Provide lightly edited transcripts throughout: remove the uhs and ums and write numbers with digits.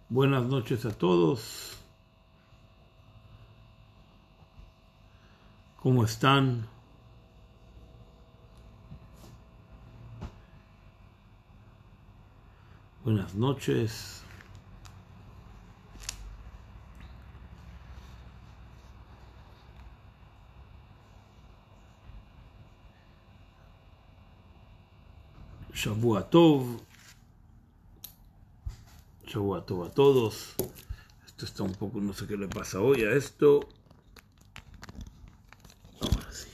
Buenas noches a todos. ¿Cómo están? Buenas noches. Shavua Tov. Shavua Tov a todos. Esto está un poco, no sé qué le pasa hoy a esto. Ahora sí.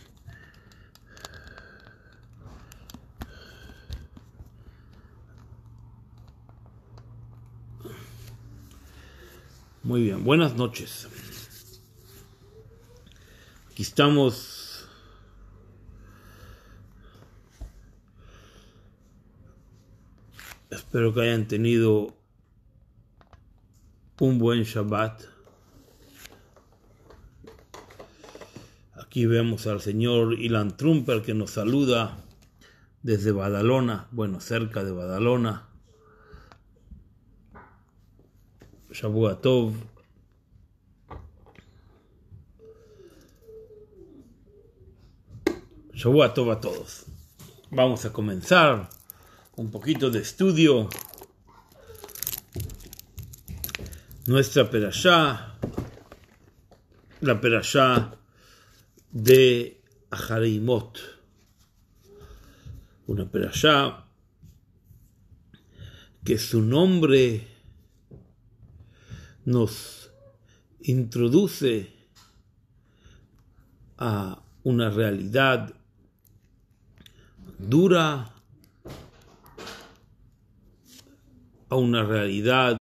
Muy bien, buenas noches. Aquí estamos. Espero que hayan tenido un buen Shabbat. Aquí vemos al señor Ilan Trumper que nos saluda desde Badalona, bueno, cerca de Badalona. Shavua Tov. Shavua Tov a todos. Vamos a comenzar un poquito de estudio. Nuestra perashá, la perashá de Ahareimot. Una perashá que su nombre nos introduce a una realidad dura, a una realidad,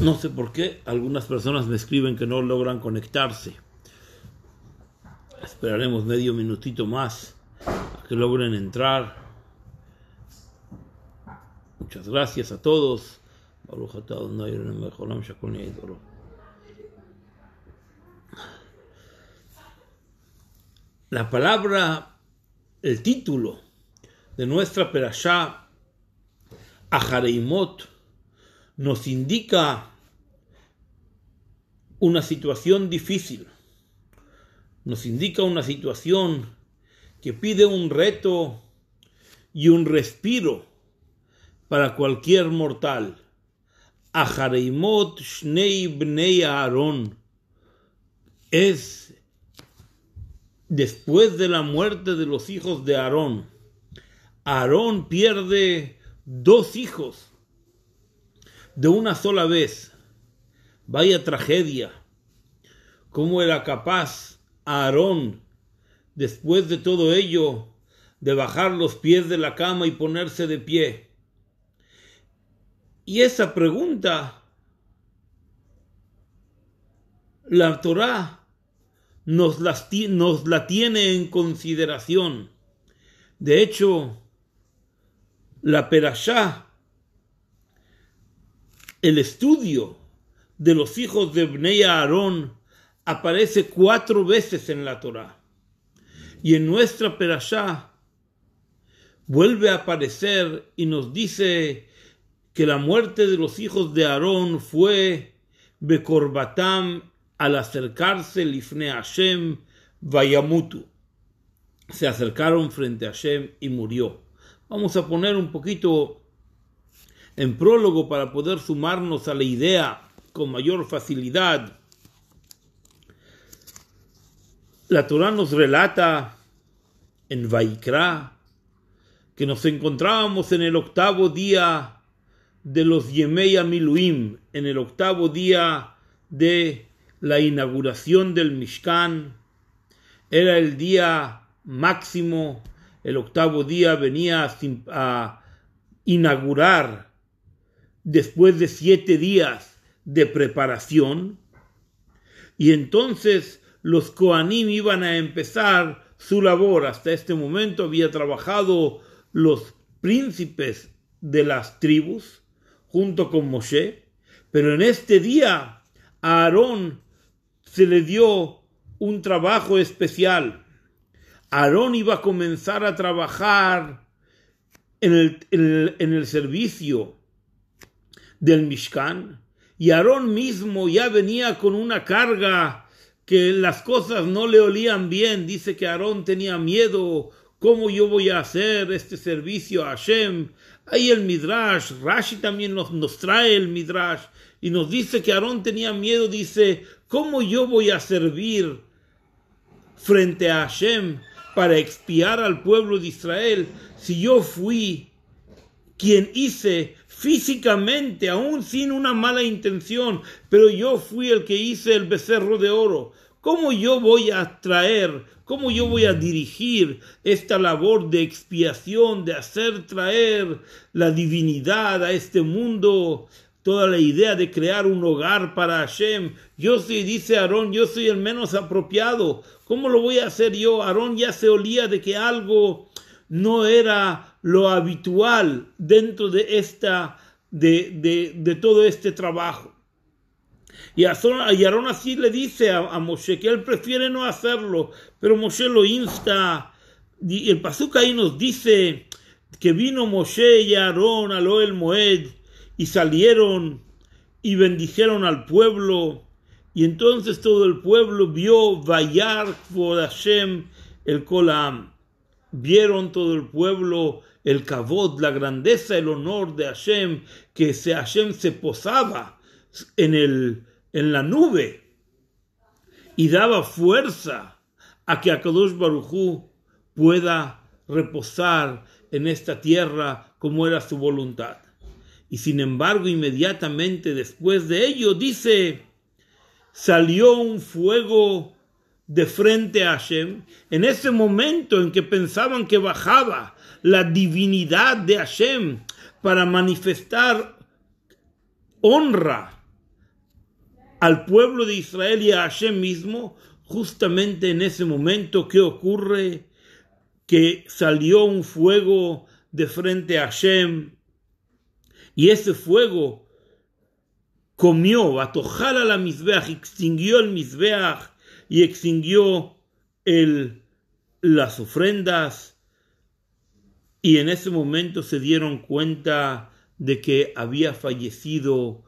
no sé por qué algunas personas me escriben que no logran conectarse. Esperaremos medio minutito más a que logren entrar. Muchas gracias a todos. La palabra, el título de nuestra perashá, Ahareimot, nos indica una situación difícil. Nos indica una situación que pide un reto y un respiro para cualquier mortal. Ahareimot Shnei Bnei Aarón es después de la muerte de los hijos de Aarón. Aarón pierde 2 hijos de una sola vez. Vaya tragedia. ¿Cómo era capaz Aarón, después de todo ello, de bajar los pies de la cama y ponerse de pie? Y esa pregunta, la Torá nos la tiene en consideración. De hecho, la perashá, el estudio de los hijos de Bnei Aarón, aparece 4 veces en la Torá. Y en nuestra perashá vuelve a aparecer y nos dice que la muerte de los hijos de Aarón fue Bekorbatam, al acercarse Lifnei Hashem Vayamutu. Se acercaron frente a Hashem y murió. Vamos a poner un poquito en prólogo para poder sumarnos a la idea con mayor facilidad. La Torá nos relata en Vaikra que nos encontrábamos en el 8º día de los Yemei Miluim, en el 8º día de la inauguración del Mishkan. Era el día máximo. El 8º día venía a inaugurar después de 7 días de preparación, y entonces los Kohanim iban a empezar su labor. Hasta este momento había trabajado los príncipes de las tribus junto con Moshe, pero en este día a Aarón se le dio un trabajo especial. Aarón iba a comenzar a trabajar en el servicio del Mishkan, y Aarón mismo ya venía con una carga que las cosas no le olían bien. Dice que Aarón tenía miedo. ¿Cómo yo voy a hacer este servicio a Hashem? Ahí el Midrash, Rashi también nos trae el Midrash y nos dice que Aarón tenía miedo. Dice, ¿cómo yo voy a servir frente a Hashem para expiar al pueblo de Israel si yo fui quien hice físicamente, aún sin una mala intención, pero yo fui el que hice el becerro de oro? ¿Cómo yo voy a traer, cómo yo voy a dirigir esta labor de expiación, de hacer traer la divinidad a este mundo? Toda la idea de crear un hogar para Hashem. Yo soy, dice Aarón, yo soy el menos apropiado. ¿Cómo lo voy a hacer yo? Aarón ya se olía de que algo no era lo habitual dentro de todo este trabajo. Y Aarón así le dice a Moshe que él prefiere no hacerlo, pero Moshe lo insta. Y el pasuk ahí nos dice que vino Moshe y Aarón al Ohel Moed y salieron y bendijeron al pueblo. Y entonces todo el pueblo vio Vayar Kvod Hashem el Kol Ha'am. Vieron todo el pueblo el kavod, la grandeza, el honor de Hashem, que Hashem se posaba en la nube y daba fuerza a que Akadosh Baruj Hu pueda reposar en esta tierra como era su voluntad. Y sin embargo, inmediatamente después de ello, dice, salió un fuego de frente a Hashem. En ese momento en que pensaban que bajaba la divinidad de Hashem para manifestar honra al pueblo de Israel y a Hashem mismo, justamente en ese momento, ¿qué ocurre? Que salió un fuego de frente a Hashem, y ese fuego comió, atojala la Mizbeach, extinguió el Mizbeach y extinguió las ofrendas. Y en ese momento se dieron cuenta de que había fallecido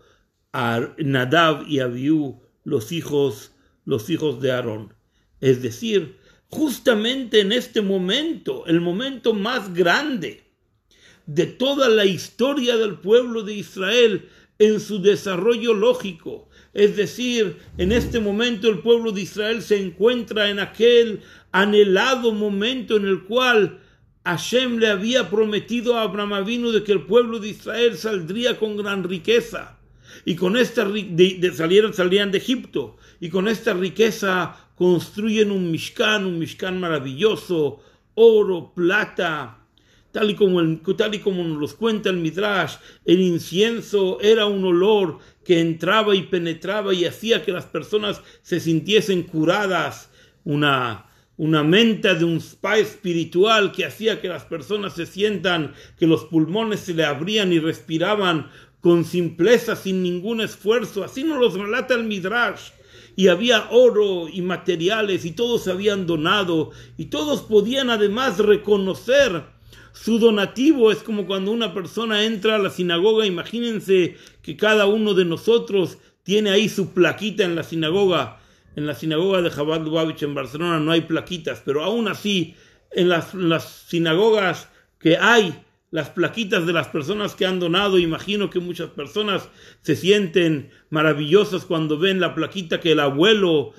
a Nadab y Abiú, los hijos de Aarón. Es decir, justamente en este momento, el momento más grande de toda la historia del pueblo de Israel en su desarrollo lógico. Es decir, en este momento el pueblo de Israel se encuentra en aquel anhelado momento en el cual Hashem le había prometido a Abraham Avinu de que el pueblo de Israel saldría con gran riqueza. Y con esta salían de Egipto. Y con esta riqueza construyen un Mishkan maravilloso, oro, plata. Tal y como nos los cuenta el Midrash, el incienso era un olor que entraba y penetraba y hacía que las personas se sintiesen curadas. Una menta de un spa espiritual que hacía que las personas se sientan que los pulmones se le abrían y respiraban con simpleza, sin ningún esfuerzo. Así nos los relata el Midrash. Y había oro y materiales y todos habían donado y todos podían además reconocer su donativo. Es como cuando una persona entra a la sinagoga. Imagínense que cada uno de nosotros tiene ahí su plaquita en la sinagoga. En la sinagoga de Chabad Lubavitch en Barcelona no hay plaquitas, pero aún así en las sinagogas que hay las plaquitas de las personas que han donado. Imagino que muchas personas se sienten maravillosas cuando ven la plaquita que el abuelo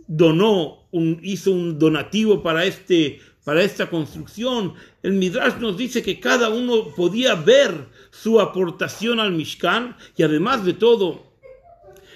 donó, hizo un donativo para esta construcción. El Midrash nos dice que cada uno podía ver su aportación al Mishkan, y además de todo,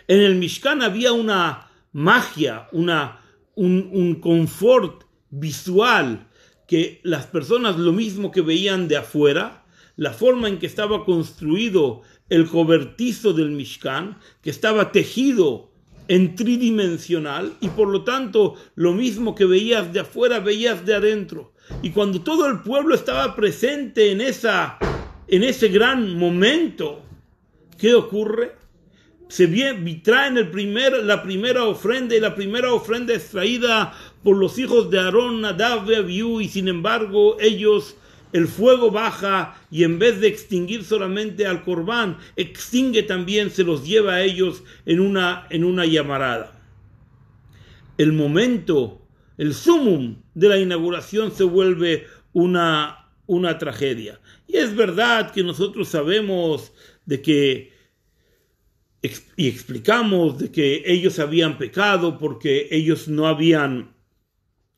en el Mishkan había una magia, un confort visual, que las personas lo mismo que veían de afuera, la forma en que estaba construido el cobertizo del Mishkan, que estaba tejido en tridimensional, y por lo tanto lo mismo que veías de afuera veías de adentro. Y cuando todo el pueblo estaba presente en ese gran momento, ¿qué ocurre? Traen la primera ofrenda, y la primera ofrenda es traída por los hijos de Aarón, Nadab y Abiú, y sin embargo ellos el fuego baja y en vez de extinguir solamente al Corbán, extingue también, se los lleva a ellos en una llamarada. El momento, el sumum de la inauguración se vuelve una tragedia. Y es verdad que nosotros sabemos de que, y explicamos de que ellos habían pecado porque ellos no habían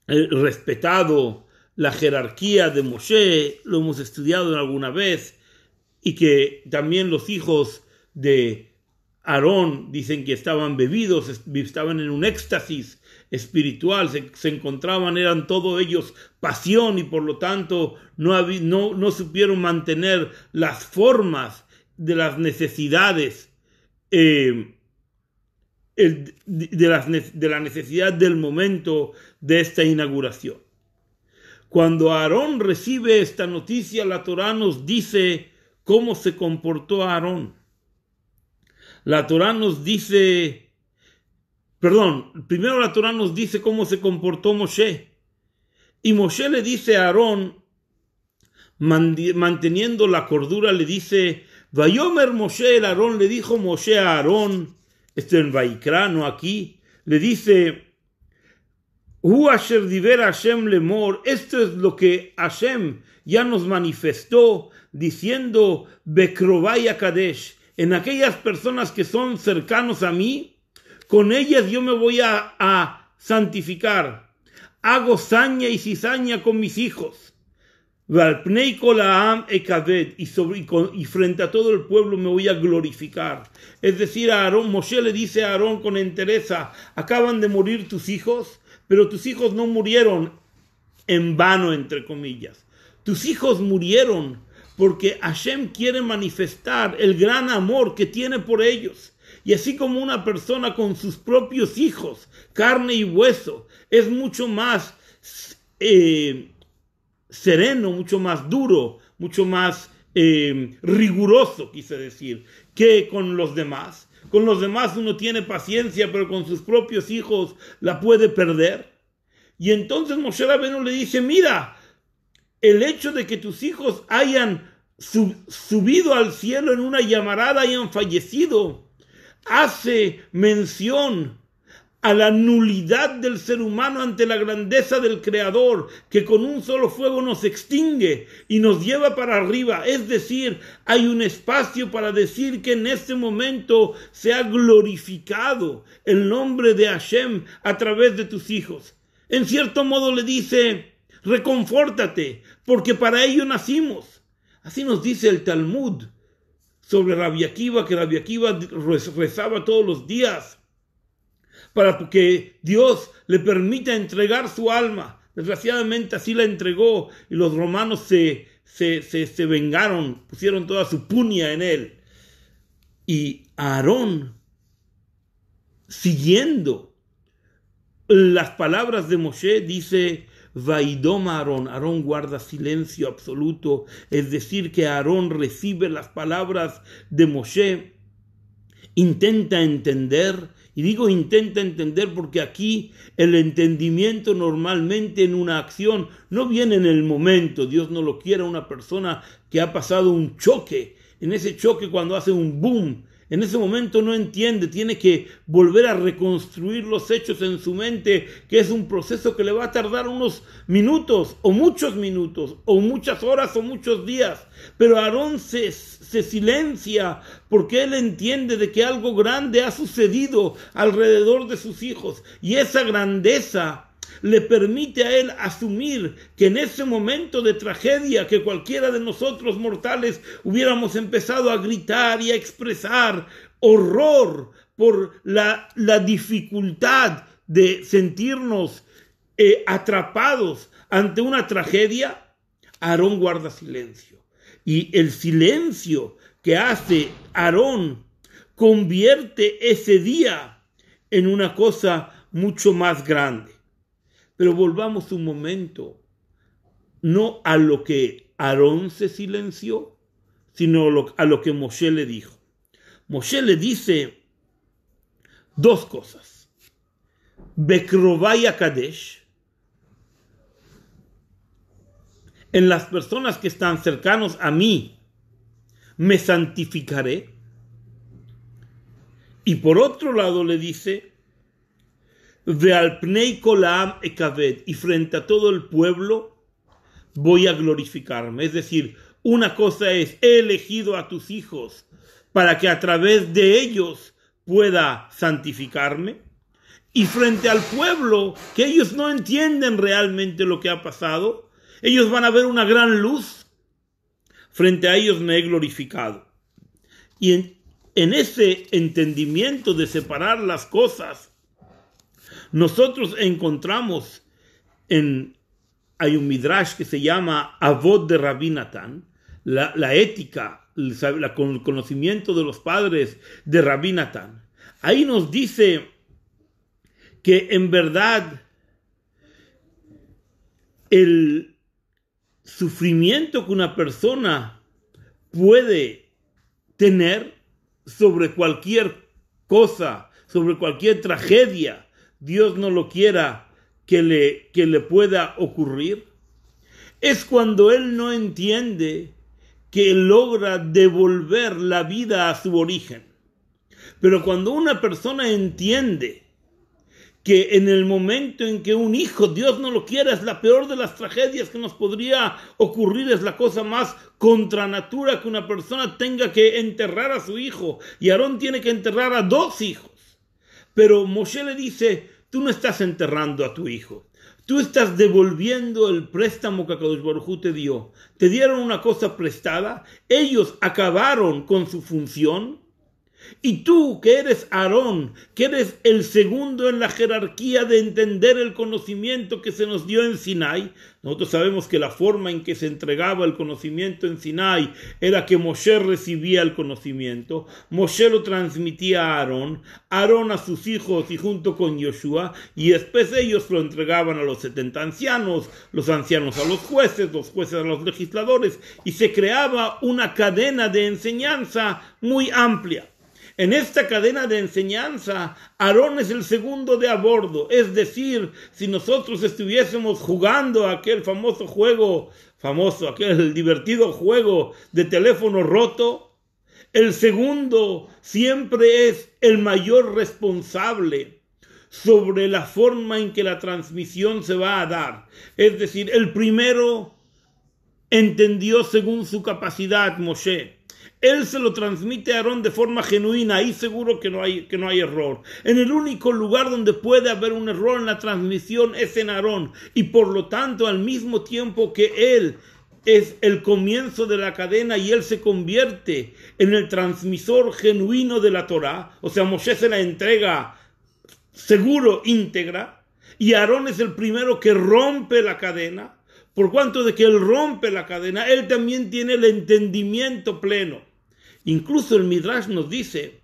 respetado la jerarquía de Moshe, lo hemos estudiado alguna vez, y que también los hijos de Aarón dicen que estaban bebidos, estaban en un éxtasis espiritual, se encontraban, eran todos ellos pasión y por lo tanto no supieron mantener las formas de las necesidades, de la necesidad del momento de esta inauguración. Cuando Aarón recibe esta noticia, la Torá nos dice cómo se comportó Aarón. La Torá nos dice, primero la Torá nos dice cómo se comportó Moshe. Y Moshe le dice a Aarón, manteniendo la cordura, le dice, Vayomer Moshe, el Aarón, le dijo Moshe a Aarón, esto en Vaikra, no aquí, le dice, Hu asher diber Hashem lemor, esto es lo que Hashem ya nos manifestó, diciendo, Bekrovai Kadesh, en aquellas personas que son cercanos a mí, con ellas yo me voy a santificar. Hago saña y cizaña con mis hijos. Y frente a todo el pueblo me voy a glorificar. Es decir, a Aarón, Moshe le dice a Aarón con entereza, acaban de morir tus hijos, pero tus hijos no murieron en vano, entre comillas. Tus hijos murieron porque Hashem quiere manifestar el gran amor que tiene por ellos. Y así como una persona con sus propios hijos, carne y hueso, es mucho más sereno, mucho más duro, mucho más riguroso, quise decir, que con los demás. Con los demás uno tiene paciencia, pero con sus propios hijos la puede perder. Y entonces Moshe Rabbeinu le dice, mira, el hecho de que tus hijos hayan subido al cielo en una llamarada, hayan fallecido, hace mención a la nulidad del ser humano ante la grandeza del Creador, que con un solo fuego nos extingue y nos lleva para arriba. Es decir, hay un espacio para decir que en este momento se ha glorificado el nombre de Hashem a través de tus hijos. En cierto modo le dice, reconfórtate, porque para ello nacimos. Así nos dice el Talmud sobre Rabbi Akiva, que Rabbi Akiva rezaba todos los días para que Dios le permita entregar su alma. Desgraciadamente así la entregó y los romanos se vengaron, pusieron toda su puña en él. Y Aarón, siguiendo las palabras de Moshe, dice, Vaidom Aarón, Aarón guarda silencio absoluto, es decir, que Aarón recibe las palabras de Moshe, intenta entender. Y digo intenta entender porque aquí el entendimiento normalmente en una acción no viene en el momento. Dios no lo quiere a una persona que ha pasado un choque. En ese choque, cuando hace un boom, en ese momento no entiende, tiene que volver a reconstruir los hechos en su mente, que es un proceso que le va a tardar unos minutos, o muchas horas, o muchos días. Pero Aarón se silencia porque él entiende de que algo grande ha sucedido alrededor de sus hijos, y esa grandeza le permite a él asumir que en ese momento de tragedia que cualquiera de nosotros mortales hubiéramos empezado a gritar y a expresar horror por la dificultad de sentirnos atrapados ante una tragedia, Aarón guarda silencio. Y el silencio que hace Aarón convierte ese día en una cosa mucho más grande. Pero volvamos un momento, no a lo que Aarón se silenció, sino a lo que Moshe le dijo. Moshe le dice dos cosas. Bekrovai Kadesh, en las personas que están cercanos a mí, me santificaré. Y por otro lado le dice, Ve'al pnei kol ha'am ekaved, y frente a todo el pueblo voy a glorificarme. Es decir, una cosa es, he elegido a tus hijos para que a través de ellos pueda santificarme. Y frente al pueblo, que ellos no entienden realmente lo que ha pasado, ellos van a ver una gran luz. Frente a ellos me he glorificado. Y en ese entendimiento de separar las cosas, nosotros encontramos hay un midrash que se llama Avot de Rabbi Natán, la ética, el conocimiento de los padres de Rabbi Natán. Ahí nos dice que en verdad el sufrimiento que una persona puede tener sobre cualquier cosa, sobre cualquier tragedia, Dios no lo quiera que le pueda ocurrir, es cuando él no entiende que logra devolver la vida a su origen. Pero cuando una persona entiende que en el momento en que un hijo, Dios no lo quiera, es la peor de las tragedias que nos podría ocurrir, es la cosa más contra natura que una persona tenga que enterrar a su hijo, y Aarón tiene que enterrar a 2 hijos. Pero Moshe le dice, tú no estás enterrando a tu hijo, tú estás devolviendo el préstamo que Akadosh Baruj Hu te dio. Te dieron una cosa prestada, ellos acabaron con su función, y tú, que eres Aarón, que eres el segundo en la jerarquía de entender el conocimiento que se nos dio en Sinai. Nosotros sabemos que la forma en que se entregaba el conocimiento en Sinai era que Moshe recibía el conocimiento, Moshe lo transmitía a Aarón, Aarón a sus hijos y junto con Yoshua, y después ellos lo entregaban a los 70 ancianos, los ancianos a los jueces a los legisladores, y se creaba una cadena de enseñanza muy amplia. En esta cadena de enseñanza, Aarón es el segundo de a bordo. Es decir, si nosotros estuviésemos jugando aquel aquel divertido juego de teléfono roto, el segundo siempre es el mayor responsable sobre la forma en que la transmisión se va a dar. Es decir, el primero entendió según su capacidad, Moshe. Él se lo transmite a Aarón de forma genuina, ahí seguro que no hay error. En el único lugar donde puede haber un error en la transmisión es en Aarón, y por lo tanto, al mismo tiempo que él es el comienzo de la cadena y él se convierte en el transmisor genuino de la Torá, o sea, Moshe se la entrega seguro, íntegra, y Aarón es el primero que rompe la cadena. Por cuanto de que él rompe la cadena, él también tiene el entendimiento pleno. Incluso el Midrash nos dice,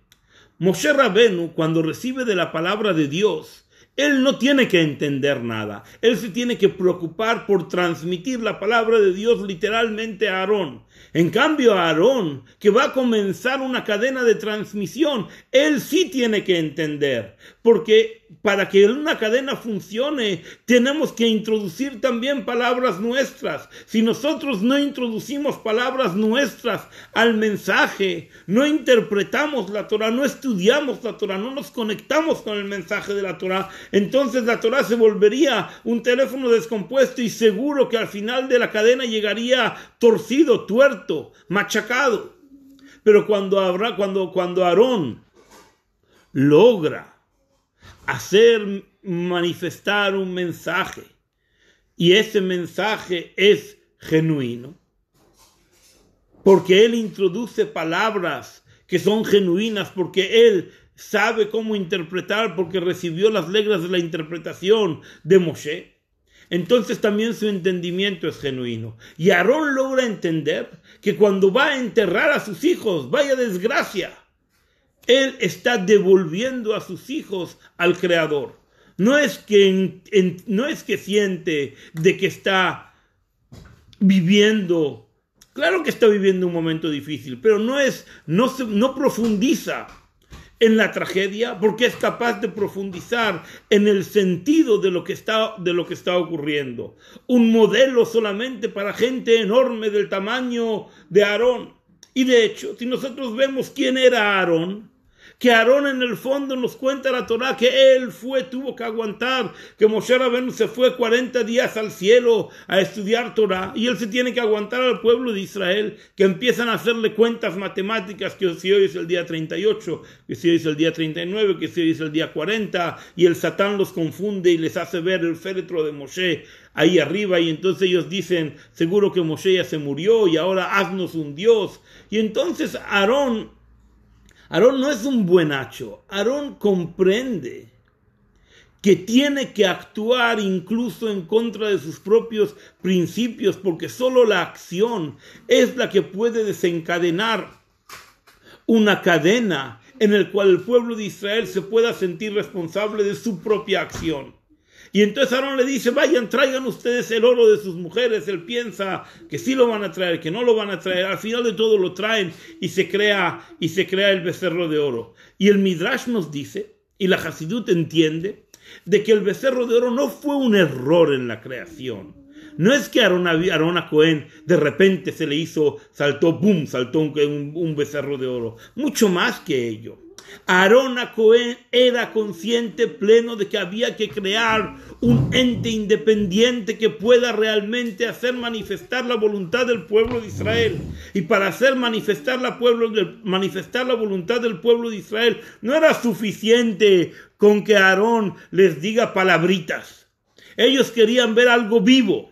Moshe Rabenu, cuando recibe de la palabra de Dios, él no tiene que entender nada. Él se tiene que preocupar por transmitir la palabra de Dios literalmente a Aarón. En cambio, a Aarón, que va a comenzar una cadena de transmisión, él sí tiene que entender. Porque para que una cadena funcione, tenemos que introducir también palabras nuestras. Si nosotros no introducimos palabras nuestras al mensaje, no interpretamos la Torah, no estudiamos la Torah, no nos conectamos con el mensaje de la Torah, entonces la Torah se volvería un teléfono descompuesto y seguro que al final de la cadena llegaría torcido, tuerto, machacado. Pero cuando Aarón logra hacer manifestar un mensaje y ese mensaje es genuino, porque él introduce palabras que son genuinas, porque él sabe cómo interpretar, porque recibió las reglas de la interpretación de Moshe, entonces también su entendimiento es genuino. Y Aarón logra entender que cuando va a enterrar a sus hijos, vaya desgracia, él está devolviendo a sus hijos al Creador. No es que siente de que está viviendo, claro que está viviendo un momento difícil, pero no profundiza en la tragedia, porque es capaz de profundizar en el sentido de lo que está ocurriendo. Un modelo solamente para gente enorme del tamaño de Aarón. Y de hecho, si nosotros vemos quién era Aarón, que Aarón en el fondo nos cuenta la Torá que él tuvo que aguantar, que Moshe Rabenu se fue 40 días al cielo a estudiar Torá, y él se tiene que aguantar al pueblo de Israel, que empiezan a hacerle cuentas matemáticas, que si hoy es el día 38, que si hoy es el día 39, que si hoy es el día 40, y el Satán los confunde y les hace ver el féretro de Moshe ahí arriba, y entonces ellos dicen, seguro que Moshe ya se murió, y ahora haznos un Dios. Y entonces Aarón no es un buenacho. Aarón comprende que tiene que actuar incluso en contra de sus propios principios, porque solo la acción es la que puede desencadenar una cadena en la cual el pueblo de Israel se pueda sentir responsable de su propia acción. Y entonces Aarón le dice, vayan, traigan ustedes el oro de sus mujeres. Él piensa que sí lo van a traer, que no lo van a traer. Al final de todo lo traen y se crea el becerro de oro. Y el Midrash nos dice, y la Hasidut entiende, de que el becerro de oro no fue un error en la creación. No es que Aarón a Cohen de repente saltó un becerro de oro. Mucho más que ello. Aarón a Cohen era consciente pleno de que había que crear un ente independiente que pueda realmente hacer manifestar la voluntad del pueblo de Israel. Y para hacer manifestar la voluntad del pueblo de Israel no era suficiente con que Aarón les diga palabritas. Ellos querían ver algo vivo.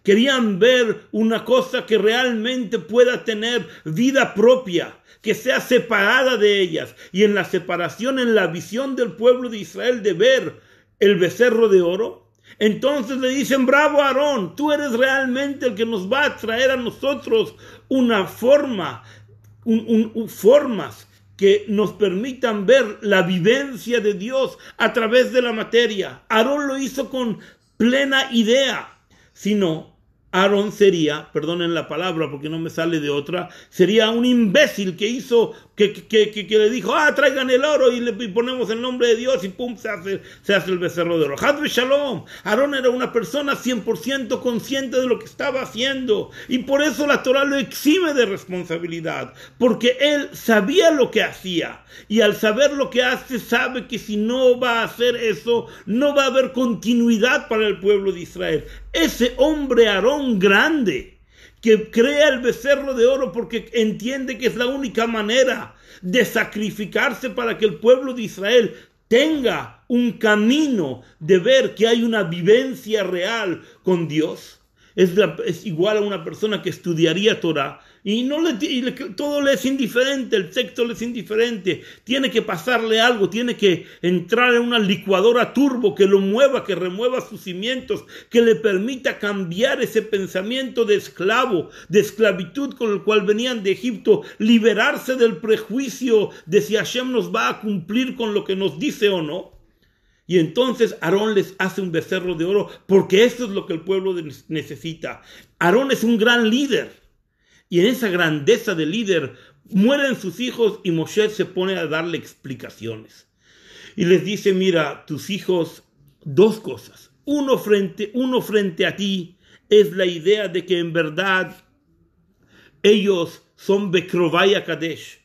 Querían ver una cosa que realmente pueda tener vida propia, que sea separada de ellas. Y en la separación, en la visión del pueblo de Israel de ver el becerro de oro, entonces le dicen, bravo Aarón, tú eres realmente el que nos va a traer a nosotros una formas que nos permitan ver la vivencia de Dios a través de la materia. Aarón lo hizo con plena idea. Si no, Aarón sería, perdonen la palabra porque no me sale de otra, sería un imbécil que le dijo, traigan el oro y le ponemos el nombre de Dios y pum, se hace el becerro de oro. Hadve Shalom. Aarón era una persona 100% consciente de lo que estaba haciendo, y por eso la Torah lo exime de responsabilidad, porque él sabía lo que hacía, y al saber lo que hace, sabe que si no va a hacer eso, no va a haber continuidad para el pueblo de Israel. Ese hombre Aarón grande, que crea el becerro de oro porque entiende que es la única manera de sacrificarse para que el pueblo de Israel tenga un camino de ver que hay una vivencia real con Dios. Es igual a una persona que estudiaría Torah y todo le es indiferente, el texto le es indiferente, tiene que pasarle algo, tiene que entrar en una licuadora turbo que lo mueva, que remueva sus cimientos, que le permita cambiar ese pensamiento de esclavitud con el cual venían de Egipto, liberarse del prejuicio de si Hashem nos va a cumplir con lo que nos dice o no. Y entonces Aarón les hace un becerro de oro, porque eso es lo que el pueblo necesita. Aarón es un gran líder, y en esa grandeza de líder mueren sus hijos, y Moshe se pone a darle explicaciones. Y les dice, mira, tus hijos, dos cosas. Uno frente a ti es la idea de que en verdad ellos son Bekrovai Kadesh.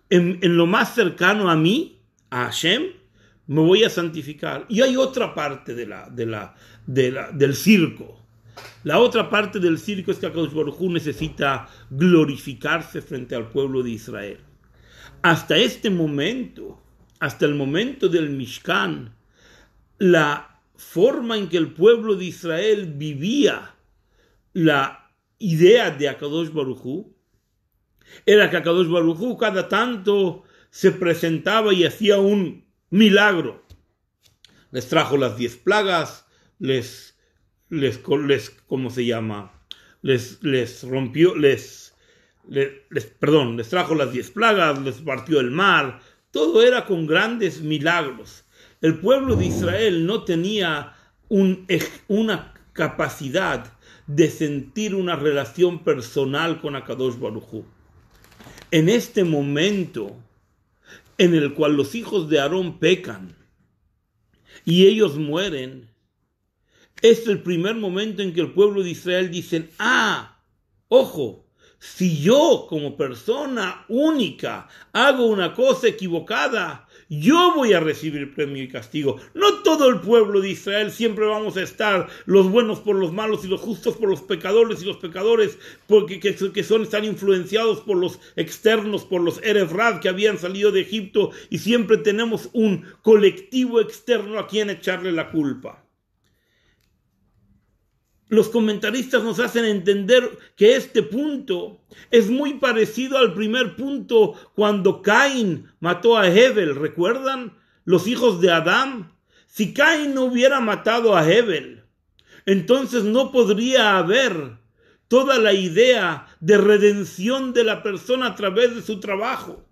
En lo más cercano a mí, a Hashem, me voy a santificar. Y hay otra parte del circo. La otra parte del circo es que Akadosh Baruj Hu necesita glorificarse frente al pueblo de Israel. Hasta este momento, hasta el momento del Mishkan, la forma en que el pueblo de Israel vivía la idea de Akadosh Baruj Hu era que Akadosh Baruj Hu cada tanto se presentaba y hacía un milagro. Les trajo las 10 plagas, ¿cómo se llama? Les trajo las 10 plagas, les partió el mar. Todo era con grandes milagros. El pueblo de Israel no tenía una capacidad de sentir una relación personal con Akadosh Baruj Hu. En este momento en el cual los hijos de Aarón pecan y ellos mueren, es el primer momento en que el pueblo de Israel dice, ojo, si yo como persona única hago una cosa equivocada, yo voy a recibir premio y castigo. No todo el pueblo de Israel siempre vamos a estar los buenos por los malos y los justos por los pecadores y los pecadores porque están influenciados por los externos, por los Erev Rav que habían salido de Egipto, y siempre tenemos un colectivo externo a quien echarle la culpa. Los comentaristas nos hacen entender que este punto es muy parecido al primer punto cuando Caín mató a Hebel. ¿Recuerdan? Los hijos de Adán. Si Caín no hubiera matado a Hebel, entonces no podría haber toda la idea de redención de la persona a través de su trabajo.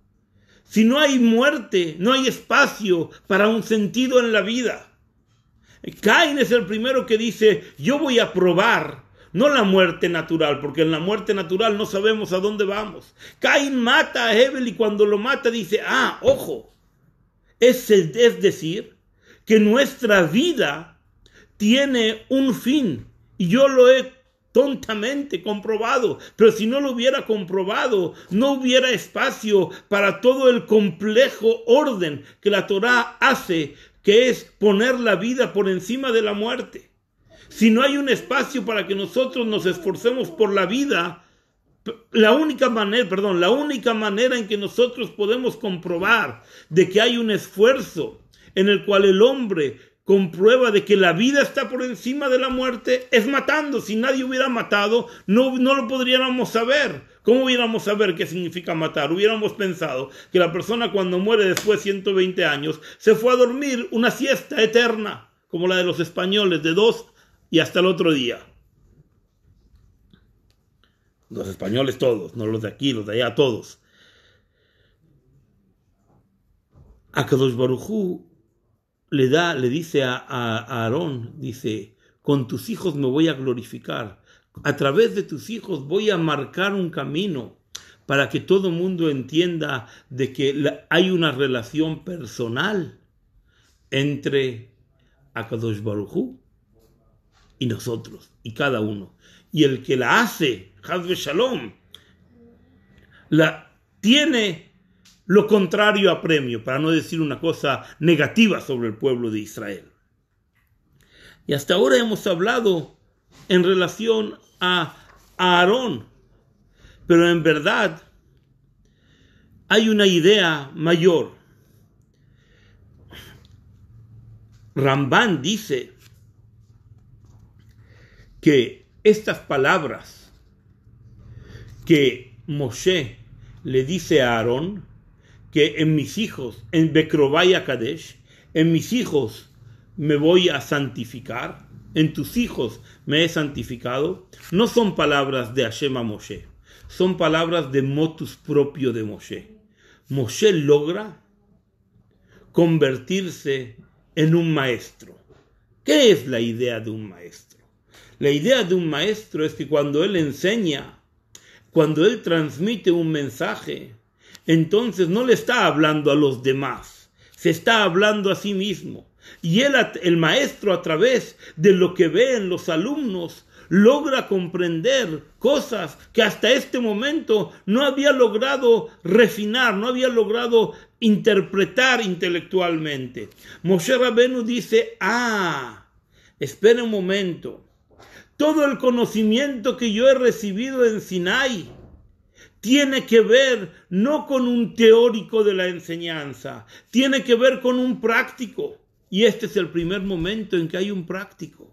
Si no hay muerte, no hay espacio para un sentido en la vida. Caín es el primero que dice, yo voy a probar, no la muerte natural, porque en la muerte natural no sabemos a dónde vamos. Caín mata a Hebel y cuando lo mata dice, ojo, es decir, que nuestra vida tiene un fin, y yo lo he tontamente comprobado, pero si no lo hubiera comprobado, no hubiera espacio para todo el complejo orden que la Torá hace, que es poner la vida por encima de la muerte. Si no hay un espacio para que nosotros nos esforcemos por la vida, la única manera en que nosotros podemos comprobar de que hay un esfuerzo en el cual el hombre comprueba de que la vida está por encima de la muerte es matando. Si nadie hubiera matado, no lo podríamos saber. ¿Cómo hubiéramos saber qué significa matar? Hubiéramos pensado que la persona cuando muere después de 120 años se fue a dormir una siesta eterna, como la de los españoles, de 2 y hasta el otro día. Los españoles todos, no los de aquí, los de allá, todos. Akadosh Baruj Hu le dice a Aarón, dice, con tus hijos me voy a glorificar. A través de tus hijos voy a marcar un camino para que todo el mundo entienda de que hay una relación personal entre Akadosh Baruj Hu y nosotros, y cada uno. Y el que la hace, Haz Shalom, tiene lo contrario a premio, para no decir una cosa negativa sobre el pueblo de Israel. Y hasta ahora hemos hablado en relación a Aarón, pero en verdad hay una idea mayor. Rambán dice que estas palabras que Moshe le dice a Aarón, que en mis hijos, en Bekrovaya Kadesh, en mis hijos me voy a santificar, en tus hijos me he santificado, no son palabras de Hashem a Moshe, son palabras de motus propio de Moshe. Moshe logra convertirse en un maestro. ¿Qué es la idea de un maestro? La idea de un maestro es que cuando él enseña, cuando él transmite un mensaje, entonces no le está hablando a los demás, se está hablando a sí mismo. Y el maestro, a través de lo que ve en los alumnos, logra comprender cosas que hasta este momento no había logrado refinar, no había logrado interpretar intelectualmente. Moshe Rabenu dice, espera un momento, todo el conocimiento que yo he recibido en Sinai tiene que ver no con un teórico de la enseñanza, tiene que ver con un práctico. Y este es el primer momento en que hay un práctico.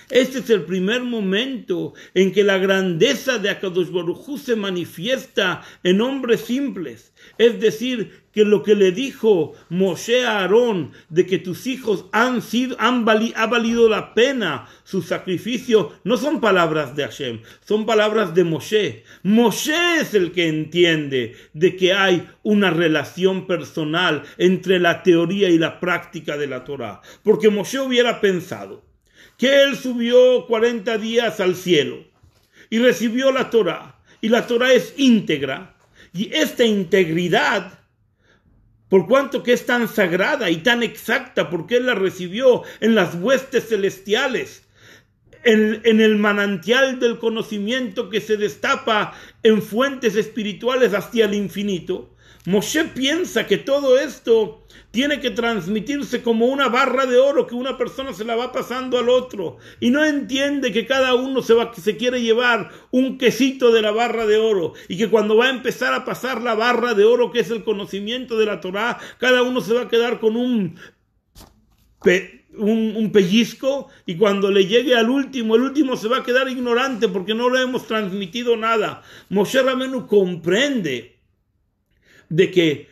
Este es el primer momento en que la grandeza de Akadosh Baruj Hu se manifiesta en hombres simples. Es decir, que lo que le dijo Moshe a Aarón de que tus hijos ha valido la pena su sacrificio, no son palabras de Hashem, son palabras de Moshe. Moshe es el que entiende de que hay una relación personal entre la teoría y la práctica de la Torá. Porque Moshe hubiera pensado que él subió 40 días al cielo y recibió la Torá, y la Torá es íntegra, y esta integridad por cuanto que es tan sagrada y tan exacta, porque él la recibió en las huestes celestiales, en el manantial del conocimiento que se destapa en fuentes espirituales hacia el infinito. Moshe piensa que todo esto tiene que transmitirse como una barra de oro que una persona se la va pasando al otro, y no entiende que cada uno se quiere llevar un quesito de la barra de oro, y que cuando va a empezar a pasar la barra de oro, que es el conocimiento de la Torá, cada uno se va a quedar con un pellizco, y cuando le llegue al último, el último se va a quedar ignorante porque no le hemos transmitido nada. Moshe Rabenu comprende de que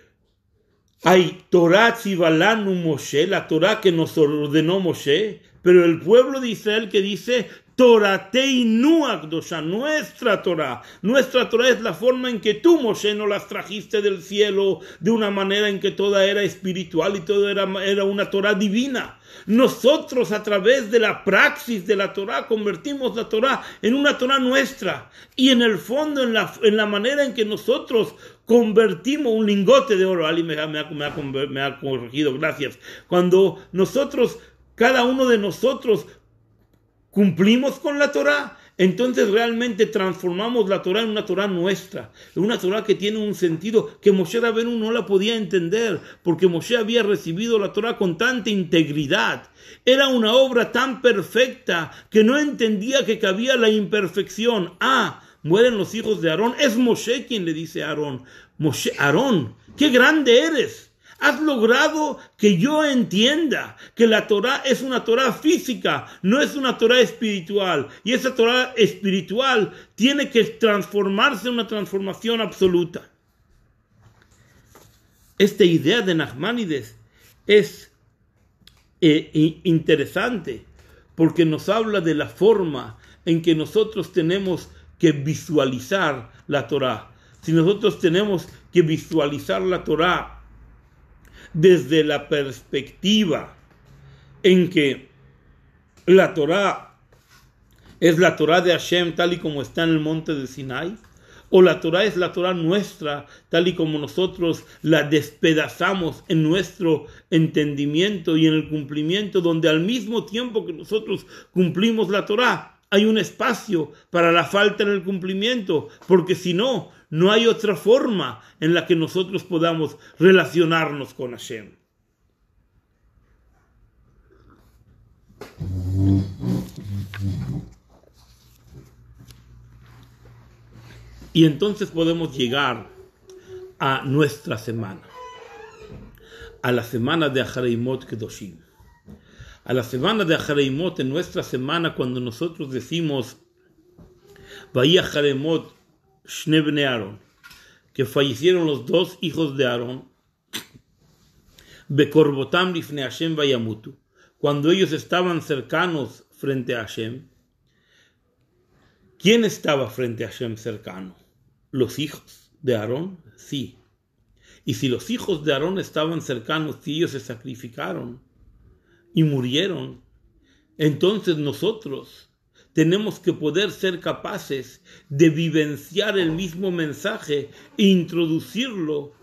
hay Torah Tzivalanu Moshe, la Torah que nos ordenó Moshe, pero el pueblo de Israel que dice Torateinu Akdosha, nuestra Torah. Nuestra Torah es la forma en que tú, Moshe, nos las trajiste del cielo, de una manera en que toda era espiritual y todo era una Torah divina. Nosotros, a través de la praxis de la Torah, convertimos la Torah en una Torah nuestra, y en el fondo, en la manera en que nosotros convertimos un lingote de oro. Ali me ha corregido, gracias. Cuando nosotros, cada uno de nosotros, cumplimos con la Torah, entonces realmente transformamos la Torah en una Torah nuestra, en una Torah que tiene un sentido que Moshe Rabenu no la podía entender, porque Moshe había recibido la Torah con tanta integridad. Era una obra tan perfecta que no entendía que cabía la imperfección. Mueren los hijos de Aarón. Es Moshe quien le dice a Aarón: Moshe, Aarón, qué grande eres. Has logrado que yo entienda que la Torah es una Torah física, no es una Torah espiritual. Y esa Torah espiritual tiene que transformarse en una transformación absoluta. Esta idea de Nachmanides es interesante, porque nos habla de la forma en que nosotros tenemos que visualizar la Torah. Si nosotros tenemos que visualizar la Torah desde la perspectiva en que la Torah es la Torah de Hashem tal y como está en el monte de Sinai, o la Torah es la Torah nuestra tal y como nosotros la despedazamos en nuestro entendimiento y en el cumplimiento, donde al mismo tiempo que nosotros cumplimos la Torah, hay un espacio para la falta en el cumplimiento, porque si no, no hay otra forma en la que nosotros podamos relacionarnos con Hashem. Y entonces podemos llegar a nuestra semana, a la semana de Achareimot Kedoshim. A la semana de Achareimot, en nuestra semana, cuando nosotros decimos Vayí Achareimot Shne Bnei Aarón, que fallecieron los dos hijos de Aarón, Bekorbotam Lifnei Hashem Vayamutu, cuando ellos estaban cercanos frente a Hashem. ¿Quién estaba frente a Hashem cercano? ¿Los hijos de Aarón? Sí. Y si los hijos de Aarón estaban cercanos, si ellos se sacrificaron y murieron, entonces nosotros tenemos que poder ser capaces de vivenciar el mismo mensaje e introducirlo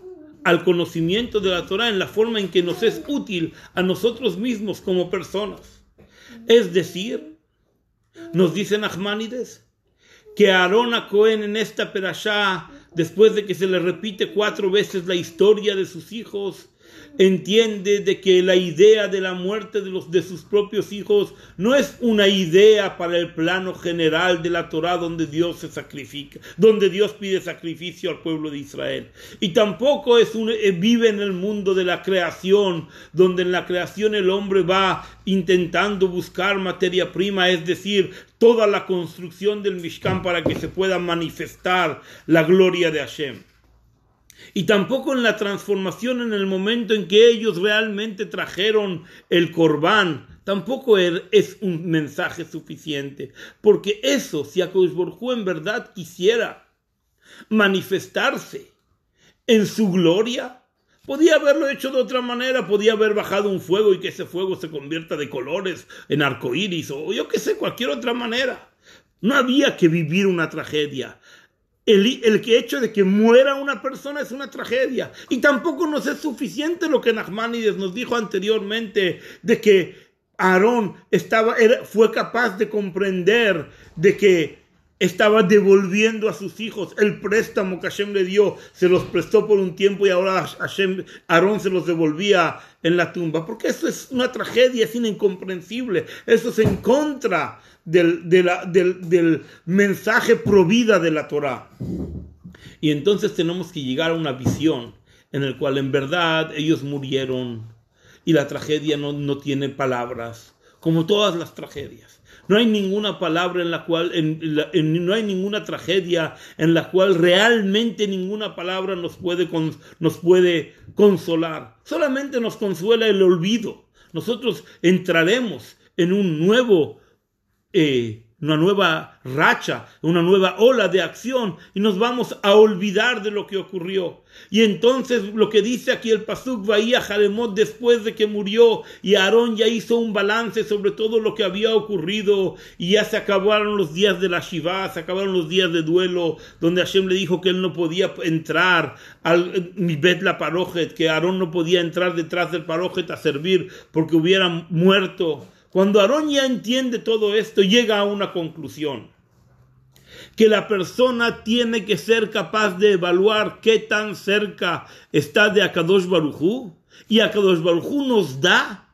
al conocimiento de la Torah en la forma en que nos es útil a nosotros mismos como personas. Es decir, nos dice Nachmanides que Aarón a Cohen en esta perashá, después de que se le repite 4 veces la historia de sus hijos, entiende de que la idea de la muerte de sus propios hijos no es una idea para el plano general de la Torá donde Dios se sacrifica, donde Dios pide sacrificio al pueblo de Israel, y tampoco vive en el mundo de la creación, donde en la creación el hombre va intentando buscar materia prima, es decir, toda la construcción del Mishkan para que se pueda manifestar la gloria de Hashem. Y tampoco en la transformación en el momento en que ellos realmente trajeron el Corbán, tampoco es un mensaje suficiente. Porque eso, si Akadosh Baruj Hu en verdad quisiera manifestarse en su gloria, podía haberlo hecho de otra manera, podía haber bajado un fuego y que ese fuego se convierta de colores en arcoíris, o yo qué sé, cualquier otra manera. No había que vivir una tragedia. el hecho de que muera una persona es una tragedia. Y tampoco nos es suficiente lo que Nachmanides nos dijo anteriormente, de que Aarón fue capaz de comprender de que estaba devolviendo a sus hijos el préstamo que Hashem le dio, se los prestó por un tiempo y ahora Aarón se los devolvía en la tumba, porque eso es una tragedia, es incomprensible, eso es en contra del mensaje pro vida de la Torá. Y entonces tenemos que llegar a una visión en la cual en verdad ellos murieron y la tragedia no tiene palabras, como todas las tragedias. No hay ninguna palabra en la cual, no hay ninguna tragedia en la cual realmente ninguna palabra nos puede consolar. Solamente nos consuela el olvido. Nosotros entraremos en una nueva racha, una nueva ola de acción y nos vamos a olvidar de lo que ocurrió. Y entonces lo que dice aquí el pasuk, Vaya Jaremot, después de que murió y Aarón ya hizo un balance sobre todo lo que había ocurrido y ya se acabaron los días de la Shiva, se acabaron los días de duelo, donde Hashem le dijo que él no podía entrar al Mibet la Parojet, que Aarón no podía entrar detrás del Parojet a servir porque hubiera muerto. Cuando Aarón ya entiende todo esto, llega a una conclusión, que la persona tiene que ser capaz de evaluar qué tan cerca está de Akadosh Baruj Hu, y Akadosh Baruj Hu nos da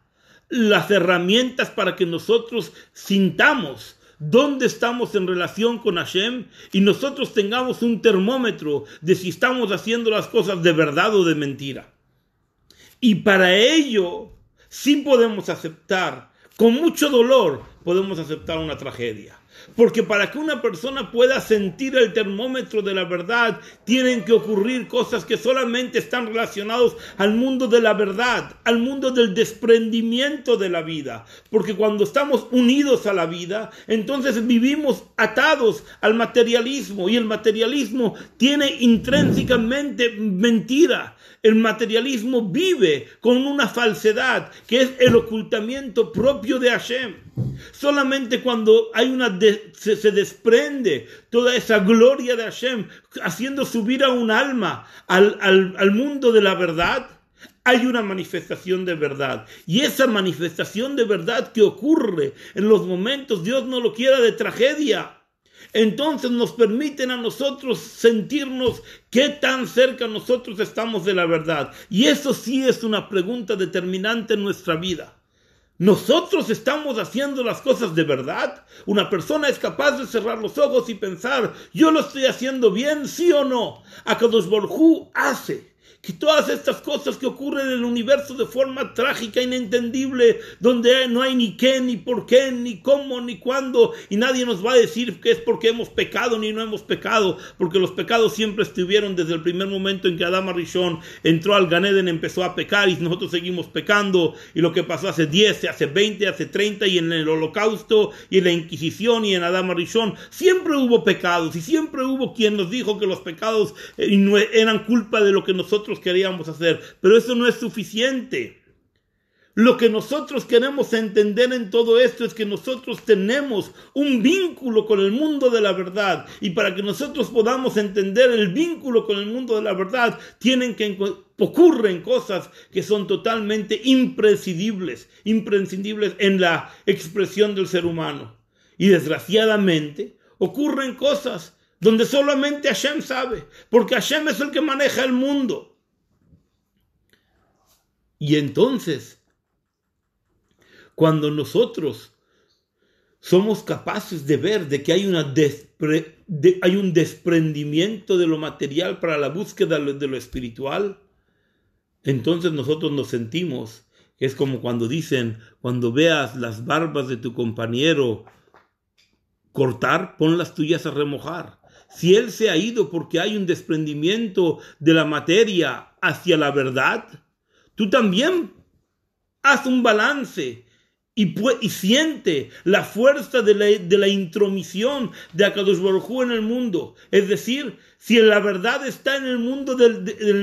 las herramientas para que nosotros sintamos dónde estamos en relación con Hashem y nosotros tengamos un termómetro de si estamos haciendo las cosas de verdad o de mentira. Y para ello sí podemos aceptar, con mucho dolor, podemos aceptar una tragedia. Porque para que una persona pueda sentir el termómetro de la verdad, tienen que ocurrir cosas que solamente están relacionadas al mundo de la verdad, al mundo del desprendimiento de la vida. Porque cuando estamos unidos a la vida, entonces vivimos atados al materialismo, y el materialismo tiene intrínsecamente mentira. El materialismo vive con una falsedad, que es el ocultamiento propio de Hashem. Solamente cuando hay se desprende toda esa gloria de Hashem, haciendo subir a un alma al mundo de la verdad, hay una manifestación de verdad. Y esa manifestación de verdad que ocurre en los momentos, Dios no lo quiera, de tragedia, entonces nos permiten a nosotros sentirnos qué tan cerca nosotros estamos de la verdad. Y eso sí es una pregunta determinante en nuestra vida. ¿Nosotros estamos haciendo las cosas de verdad? Una persona es capaz de cerrar los ojos y pensar, ¿yo lo estoy haciendo bien, sí o no? Akadosh Baruj Hu hace que todas estas cosas que ocurren en el universo de forma trágica, inentendible, donde no hay ni qué, ni por qué, ni cómo, ni cuándo, y nadie nos va a decir que es porque hemos pecado ni no hemos pecado, porque los pecados siempre estuvieron desde el primer momento en que Adam Arishon entró al Gan Eden, empezó a pecar y nosotros seguimos pecando, y lo que pasó hace 10, hace 20, hace 30, y en el Holocausto, y en la Inquisición, y en Adam Arishon, siempre hubo pecados, y siempre hubo quien nos dijo que los pecados eran culpa de lo que nosotros queríamos hacer, pero eso no es suficiente. Lo que nosotros queremos entender en todo esto es que nosotros tenemos un vínculo con el mundo de la verdad, y para que nosotros podamos entender el vínculo con el mundo de la verdad, ocurren cosas que son totalmente imprescindibles en la expresión del ser humano. Y desgraciadamente ocurren cosas donde solamente Hashem sabe, porque Hashem es el que maneja el mundo. Y entonces, cuando nosotros somos capaces de ver de que hay un desprendimiento de lo material para la búsqueda de lo espiritual, entonces nosotros nos sentimos que es como cuando dicen, cuando veas las barbas de tu compañero cortar, pon las tuyas a remojar. Si él se ha ido porque hay un desprendimiento de la materia hacia la verdad, tú también haz un balance y siente la fuerza de la intromisión de Akadosh Baruj Hu en el mundo. Es decir, si la verdad está en el mundo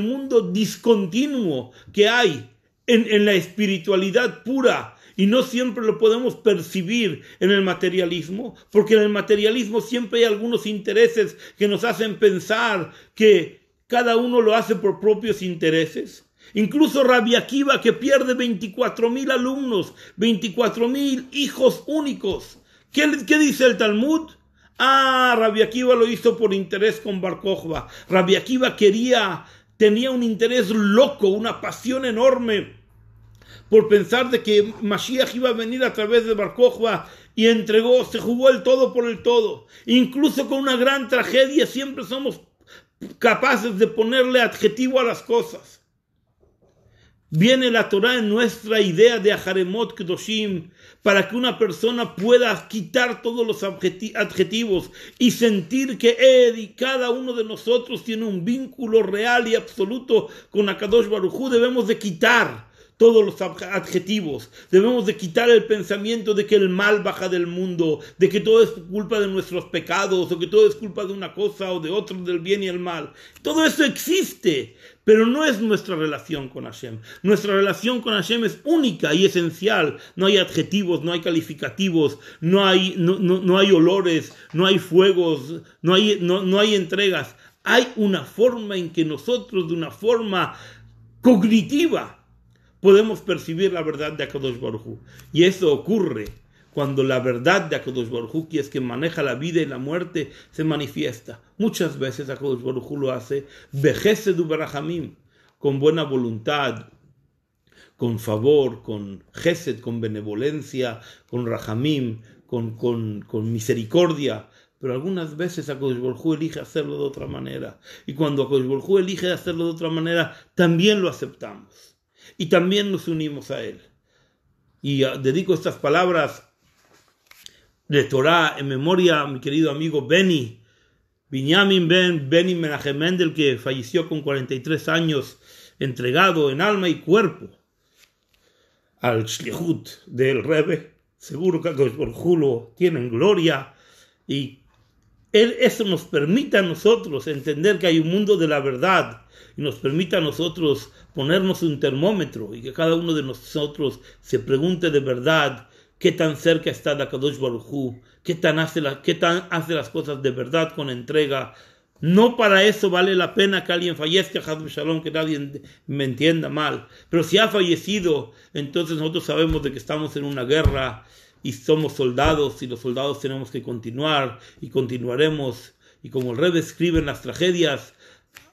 mundo discontinuo que hay en la espiritualidad pura y no siempre lo podemos percibir en el materialismo, porque en el materialismo siempre hay algunos intereses que nos hacen pensar que cada uno lo hace por propios intereses. Incluso Rabbi Akiva, que pierde 24,000 alumnos, 24,000 hijos únicos. ¿Qué dice el Talmud? Rabbi Akiva lo hizo por interés con Bar Kokhba. Rabbi Akiva tenía un interés loco, una pasión enorme por pensar de que Mashiach iba a venir a través de Bar Kokhba y se jugó el todo por el todo. Incluso con una gran tragedia siempre somos capaces de ponerle adjetivo a las cosas. Viene la Torah en nuestra idea de Aharemot Kedoshim para que una persona pueda quitar todos los adjetivos y sentir que él y cada uno de nosotros tiene un vínculo real y absoluto con Akadosh Baruj Hu. Debemos de quitar todos los adjetivos, debemos de quitar el pensamiento de que el mal baja del mundo, de que todo es culpa de nuestros pecados, o que todo es culpa de una cosa o de otra, del bien y el mal. Todo eso existe, pero no es nuestra relación con Hashem. Nuestra relación con Hashem es única y esencial. No hay adjetivos, no hay calificativos, no hay olores, no hay fuegos, no hay entregas. Hay una forma en que nosotros, de una forma cognitiva, podemos percibir la verdad de Akadosh Baruj Hu. Y eso ocurre cuando la verdad de Akadosh Baruj Hu, que es que maneja la vida y la muerte, se manifiesta. Muchas veces Akadosh Baruj Hu lo hace Bechesed u'Berachamim, con buena voluntad, con favor, con Chesed, con benevolencia, con Rachamim, con misericordia. Pero algunas veces Akadosh Baruj Hu elige hacerlo de otra manera. Y cuando Akadosh Baruj Hu elige hacerlo de otra manera, también lo aceptamos. Y también nos unimos a él. Y dedico estas palabras de Torah en memoria a mi querido amigo Binyamin Benny Menachem Mendel, que falleció con 43 años, entregado en alma y cuerpo al Shlichut del Rebbe. Seguro que Akadosh Baruj Hu lo tiene en gloria, y eso nos permite a nosotros entender que hay un mundo de la verdad, y nos permite a nosotros ponernos un termómetro, y que cada uno de nosotros se pregunte de verdad qué tan cerca está de Akadosh Baruj Hu, qué tan hace las cosas de verdad, con entrega. No para eso vale la pena que alguien fallezca, Haz Shalom, que nadie me entienda mal, pero si ha fallecido, entonces nosotros sabemos de que estamos en una guerra y somos soldados, y los soldados tenemos que continuar y continuaremos. Y como el Rebbe escribe en las tragedias,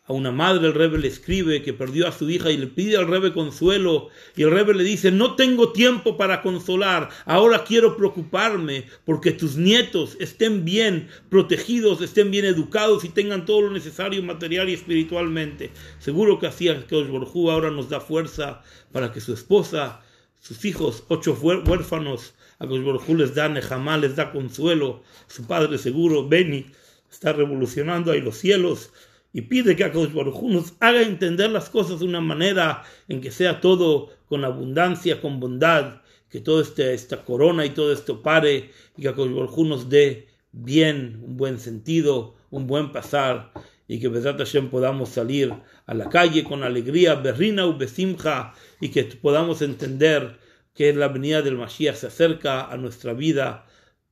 a una madre el Rebbe le escribe que perdió a su hija y le pide al Rebbe consuelo, y el Rebbe le dice: no tengo tiempo para consolar, ahora quiero preocuparme porque tus nietos estén bien protegidos, estén bien educados y tengan todo lo necesario material y espiritualmente. Seguro que así Akadosh Baruj Hu ahora nos da fuerza para que su esposa, sus hijos, 8 huérfanos, Akadosh Baruj Hu les da nejamá, les da consuelo. Su padre seguro, Benny, está revolucionando ahí los cielos, y pide que Akadosh Baruj Hu nos haga entender las cosas de una manera en que sea todo con abundancia, con bondad, que toda esta corona y todo esto pare, y que Akadosh Baruj Hu nos dé bien, un buen sentido, un buen pasar, y que Bezrat Hashem podamos salir a la calle con alegría, berrina u besimcha, y que podamos entender que la venida del Mashiach se acerca a nuestra vida.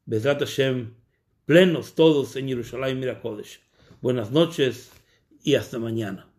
Bezrat Hashem, plenos todos en Yerushalayim Mirakodesh. Buenas noches y hasta mañana.